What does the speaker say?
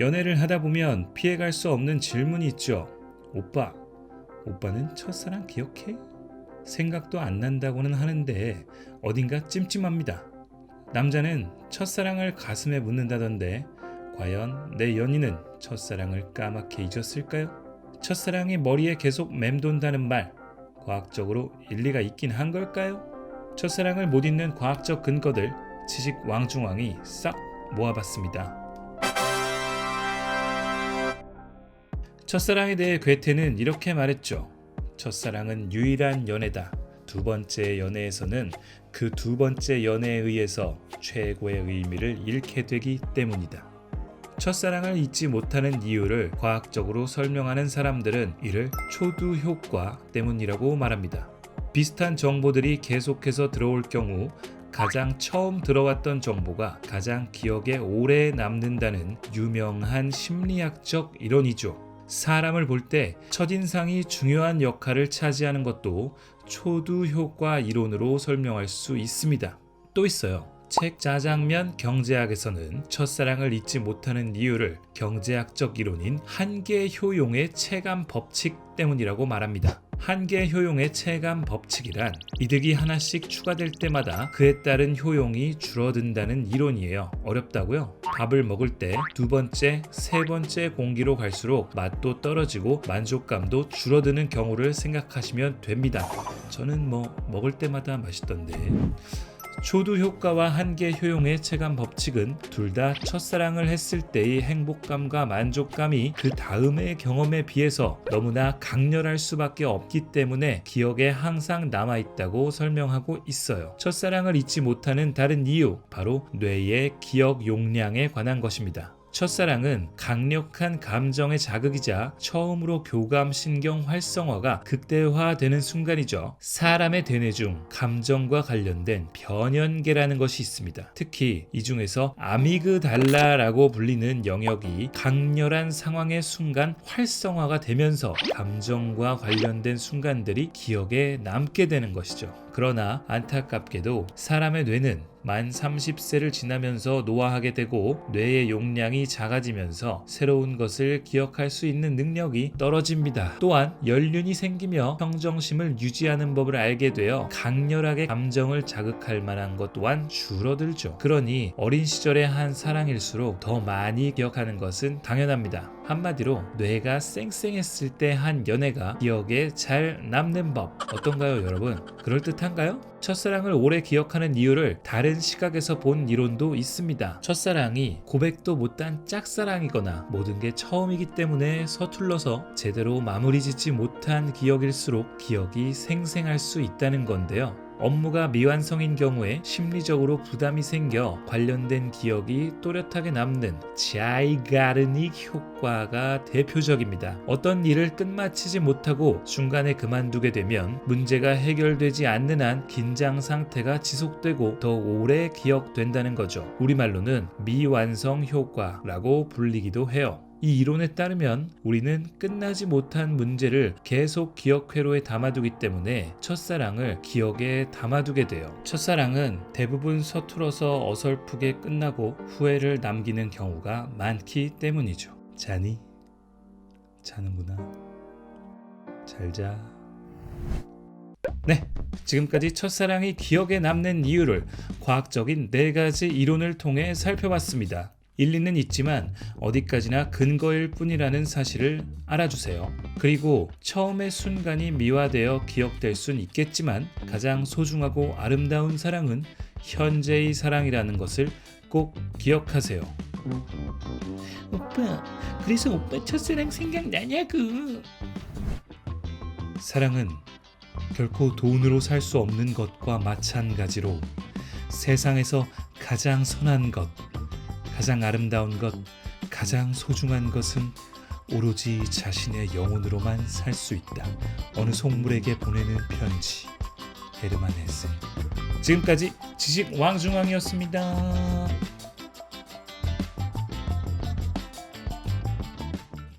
연애를 하다 보면 피해갈 수 없는 질문이 있죠. 오빠는 첫사랑 기억해? 생각도 안 난다고는 하는데 어딘가 찜찜합니다. 남자는 첫사랑을 가슴에 묻는다던데 과연 내 연인은 첫사랑을 까맣게 잊었을까요? 첫사랑이 머리에 계속 맴돈다는 말, 과학적으로 일리가 있긴 한 걸까요? 첫사랑을 못 잊는 과학적 근거들 지식 왕중왕이 싹 모아봤습니다. 첫사랑에 대해 괴테는 이렇게 말했죠. 첫사랑은 유일한 연애다. 두 번째 연애에서는 그 두 번째 연애에 의해서 최고의 의미를 잃게 되기 때문이다. 첫사랑을 잊지 못하는 이유를 과학적으로 설명하는 사람들은 이를 초두 효과 때문이라고 말합니다. 비슷한 정보들이 계속해서 들어올 경우 가장 처음 들어왔던 정보가 가장 기억에 오래 남는다는 유명한 심리학적 이론이죠. 사람을 볼 때 첫인상이 중요한 역할을 차지하는 것도 초두 효과 이론으로 설명할 수 있습니다. 또 있어요. 책 짜장면 경제학에서는 첫사랑을 잊지 못하는 이유를 경제학적 이론인 한계 효용의 체감 법칙 때문이라고 말합니다. 한계 효용의 체감 법칙이란 이득이 하나씩 추가될 때마다 그에 따른 효용이 줄어든다는 이론이에요. 어렵다고요? 밥을 먹을 때 두 번째, 세 번째 공기로 갈수록 맛도 떨어지고 만족감도 줄어드는 경우를 생각하시면 됩니다. 저는 먹을 때마다 맛있던데. 초두 효과와 한계 효용의 체감 법칙은 둘 다 첫사랑을 했을 때의 행복감과 만족감이 그 다음의 경험에 비해서 너무나 강렬할 수밖에 없기 때문에 기억에 항상 남아있다고 설명하고 있어요. 첫사랑을 잊지 못하는 다른 이유, 바로 뇌의 기억 용량에 관한 것입니다. 첫사랑은 강력한 감정의 자극이자 처음으로 교감 신경 활성화가 극대화되는 순간이죠. 사람의 대뇌 중 감정과 관련된 변연계라는 것이 있습니다. 특히 이 중에서 아미그달라라고 불리는 영역이 강렬한 상황의 순간 활성화가 되면서 감정과 관련된 순간들이 기억에 남게 되는 것이죠. 그러나 안타깝게도 사람의 뇌는 만 30세를 지나면서 노화하게 되고 뇌의 용량이 작아지면서 새로운 것을 기억할 수 있는 능력이 떨어집니다. 또한 연륜이 생기며 평정심을 유지하는 법을 알게 되어 강렬하게 감정을 자극할 만한 것 또한 줄어들죠. 그러니 어린 시절의 한 사랑일수록 더 많이 기억하는 것은 당연합니다. 한마디로 뇌가 쌩쌩했을 때 한 연애가 기억에 잘 남는 법, 어떤가요 여러분? 그럴듯한가요? 첫사랑을 오래 기억하는 이유를 다른 시각에서 본 이론도 있습니다. 첫사랑이 고백도 못한 짝사랑이거나 모든 게 처음이기 때문에 서툴러서 제대로 마무리 짓지 못한 기억일수록 기억이 생생할 수 있다는 건데요. 업무가 미완성인 경우에 심리적으로 부담이 생겨 관련된 기억이 또렷하게 남는 자이가르닉 효과가 대표적입니다. 어떤 일을 끝마치지 못하고 중간에 그만두게 되면 문제가 해결되지 않는 한 긴장 상태가 지속되고 더 오래 기억된다는 거죠. 우리말로는 미완성 효과라고 불리기도 해요. 이 이론에 따르면 우리는 끝나지 못한 문제를 계속 기억 회로에 담아두기 때문에 첫사랑을 기억에 담아두게 돼요. 첫사랑은 대부분 서툴어서 어설프게 끝나고 후회를 남기는 경우가 많기 때문이죠. 자니? 자는구나. 잘 자. 네, 지금까지 첫사랑이 기억에 남는 이유를 과학적인 4가지 이론을 통해 살펴봤습니다. 일리는 있지만 어디까지나 근거일 뿐이라는 사실을 알아주세요. 그리고 처음의 순간이 미화되어 기억될 순 있겠지만 가장 소중하고 아름다운 사랑은 현재의 사랑이라는 것을 꼭 기억하세요. 오빠, 그래서 오빠 첫사랑 생각나냐고. 사랑은 결코 돈으로 살 수 없는 것과 마찬가지로 세상에서 가장 선한 것, 가장 아름다운 것, 가장 소중한 것은 오로지 자신의 영혼으로만 살 수 있다. 어느 속물에게 보내는 편지. 헤르만 헤세. 지금까지 지식 왕중왕이었습니다.